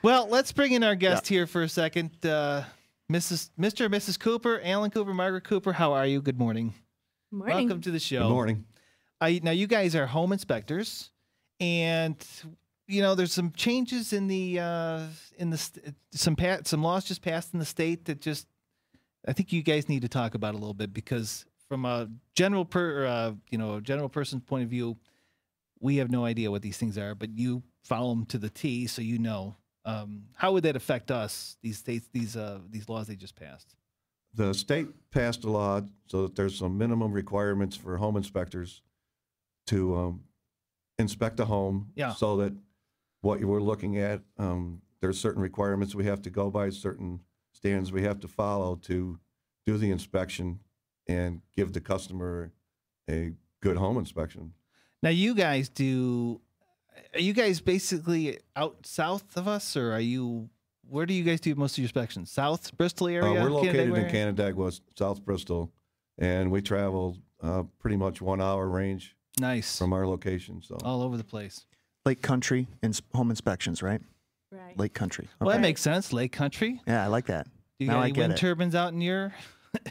Well, let's bring in our guest here for a second. Mr. and Mrs. Cooper, Alan Cooper, Margaret Cooper, how are you? Good morning. Morning. Welcome to the show. Good morning. Now, you guys are home inspectors, and there's some changes in some laws just passed in the state that I think you guys need to talk about a little bit, because from a general person's point of view, we have no idea what these things are, but you follow them to the T, so you know. How would that affect us? These laws they just passed. The state passed a law so that there's some minimum requirements for home inspectors to inspect a home. Yeah. So that what you were looking at, there's certain requirements we have to go by, certain standards we have to follow to do the inspection and give the customer a good home inspection. Now, are you guys basically out south of us, or where do you guys do most of your inspections? South Bristol area? We're located in area? Canandaigua, South Bristol, and we travel pretty much 1 hour range Nice. from our location. So All over the place. Lake Country home inspections, right? Right. Lake Country. Well, that Okay. makes sense. Lake Country. Yeah, I like that. Do you Now got I any get wind it. turbines out in your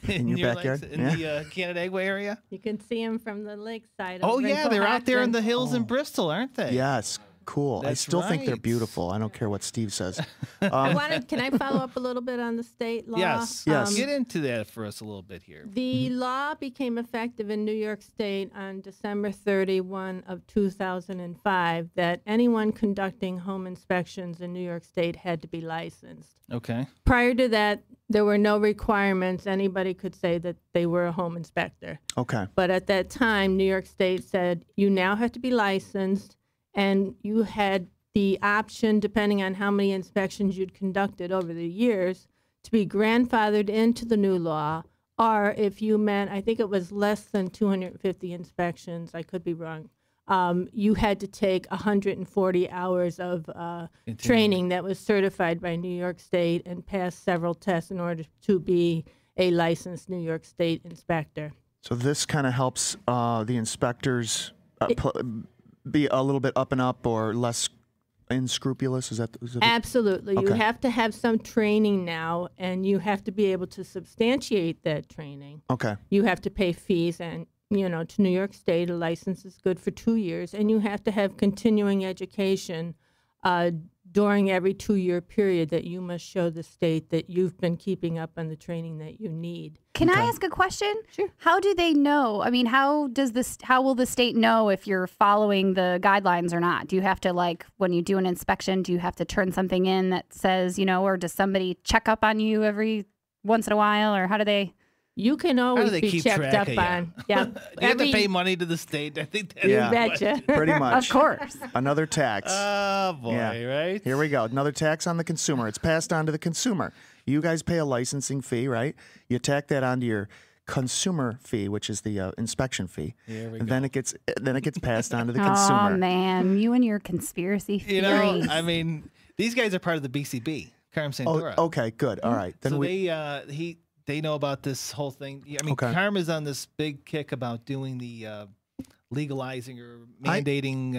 In your backyard? in the Canandaigua area? You can see them from the lakeside. Oh over in yeah, they're out there in Cohocton. the hills in Bristol, aren't they? Yes, cool. I That's still think they're right. beautiful. I don't care what Steve says. Can I follow up a little bit on the state law? Yes. Yes. Get into that for us a little bit here. The law became effective in New York State on December 31 of 2005 that anyone conducting home inspections in New York State had to be licensed. Okay. Prior to that, there were no requirements. Anybody could say that they were a home inspector. Okay. But at that time, New York State said you now have to be licensed, and you had the option, depending on how many inspections you'd conducted over the years, to be grandfathered into the new law, or if you meant, I think it was less than 250 inspections, I could be wrong, you had to take 140 hours of training that was certified by New York State and pass several tests in order to be a licensed New York State inspector. So this kind of helps the inspectors be a little bit up and up or less unscrupulous. Is that it? Absolutely. You Okay. have to have some training now, and you have to be able to substantiate that training. Okay. You have to pay fees, and to New York State, a license is good for 2 years, and you have to have continuing education during every 2-year period that you must show the state that you've been keeping up on the training that you need. Can I ask a question? Sure. How do they know? I mean, how will the state know if you're following the guidelines or not? Do you have to, when you do an inspection, do you have to turn something in that says, or does somebody check up on you every once in a while, or how do they? You can How do always they be keep checked track up of you? on. Yeah. Do you have to pay money to the state? I think that's Yeah. Betcha. Pretty much. Of course. Another tax. Oh boy, Yeah. right? Here we go. Another tax on the consumer. It's passed on to the consumer. You guys pay a licensing fee, right? You tack that onto your consumer fee, which is the inspection fee. Here we And go. then it gets passed on to the Oh consumer. man, you and your conspiracy theories. I mean, these guys are part of the BCB, Carm Oh, Santora. okay, good. All right. Then So we they know about this whole thing. I mean, Okay. Carm is on this big kick about doing the legalizing or mandating.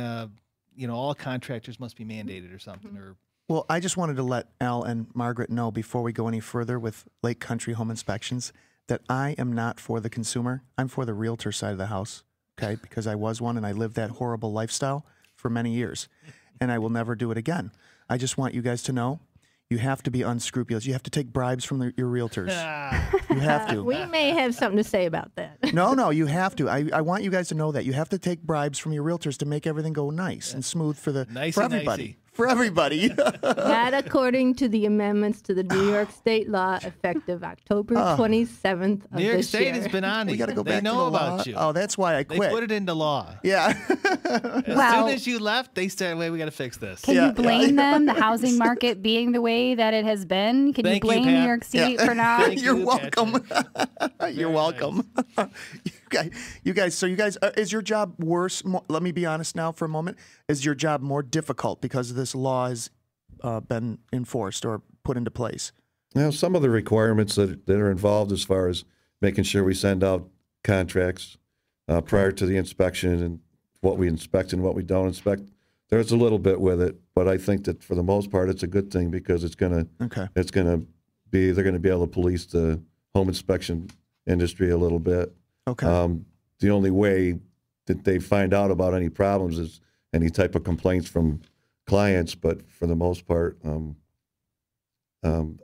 All contractors must be mandated or something. Or Well, I just wanted to let Al and Margaret know before we go any further with Lake Country Home Inspections that I am not for the consumer. I'm for the realtor side of the house, okay? Because I was one and I lived that horrible lifestyle for many years, and I will never do it again. I just want you guys to know you have to be unscrupulous. You have to take bribes from your realtors. You have to. We may have something to say about that. No, you have to. I want you guys to know that. You have to take bribes from your realtors to make everything go nice and smooth for everybody. Nicey. For everybody. Not according to the amendments to the New York State law effective October 27th of New York this State year. has been on We it. got to go They back know to the law. about you. Oh, that's why I They quit. put it into law. Yeah. As Well- soon as you left, they said, "Wait, we got to fix this." Can Yeah, you blame yeah. them, the housing market being the way that it has been? Can Thank you you, blame New Pat. York State Yeah. for not? Thank You're you, welcome. Patrick. You're welcome. You guys. So you guys, is your job worse? Let me be honest now for a moment. Is your job more difficult because this law has been enforced or put into place? Some of the requirements that are involved as far as making sure we send out contracts prior to the inspection and what we inspect and what we don't inspect, There's a little bit with it, but I think that for the most part, it's a good thing because it's gonna Okay. they're gonna be able to police the home inspection industry a little bit. Okay. The only way that they find out about any problems is any type of complaints from clients, but for the most part,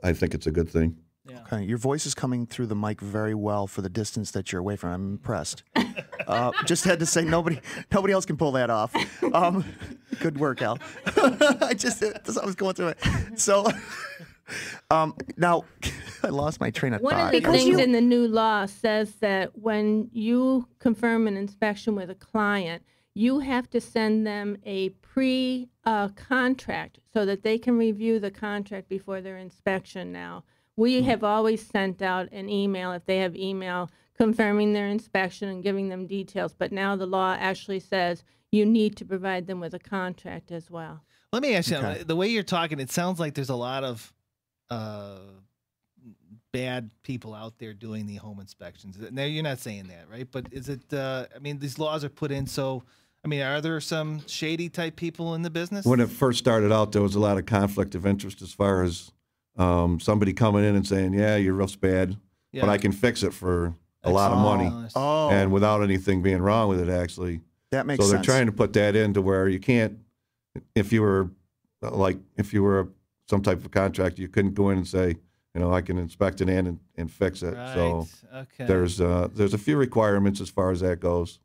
I think it's a good thing. Yeah. Okay. Your voice is coming through the mic very well for the distance that you're away from. I'm impressed. Just had to say nobody else can pull that off. Good work, Al. I was going through it. So now I lost my train of One thought. of the Because things you- in the new law says that when you confirm an inspection with a client, you have to send them a pre-contract so that they can review the contract before their inspection now. We have always sent out an email, if they have email, confirming their inspection and giving them details. But now the law actually says you need to provide them with a contract as well. Let me ask you, Okay. the way you're talking, it sounds like there's a lot of bad people out there doing the home inspections. Now, you're not saying that, right? But is it, I mean, these laws are put in so, I mean, are there some shady type people in the business? When it first started out, there was a lot of conflict of interest as far as somebody coming in and saying, "Yeah, your roof's bad, but I can fix it for a lot of money," Oh, and without anything being wrong with it, actually. that makes So they're sense. trying to put that into where you can't, if you were some type of contractor, you couldn't go in and say, I can inspect it and fix it. Right. So Okay. there's a few requirements as far as that goes.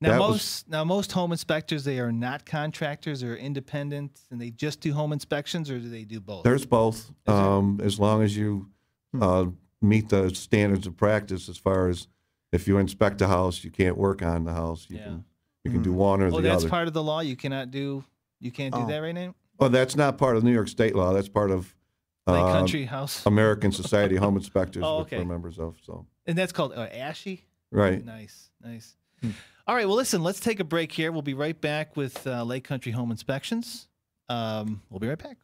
Now that was- most home inspectors, they are not contractors or independent, and they just do home inspections, or do they do both? There's both, as long as you meet the standards of practice. As far as if you inspect a house, you can't work on the house. You can do one or Oh, the that's other. part of the law. You can't do that right now. Well, that's not part of New York State law. That's part of Like country house, American Society of Home Inspectors, Oh, which okay. we're members of. So and that's called ASHI. right. Nice. All right. Well, listen. Let's take a break here. We'll be right back with Lake Country Home Inspections. We'll be right back.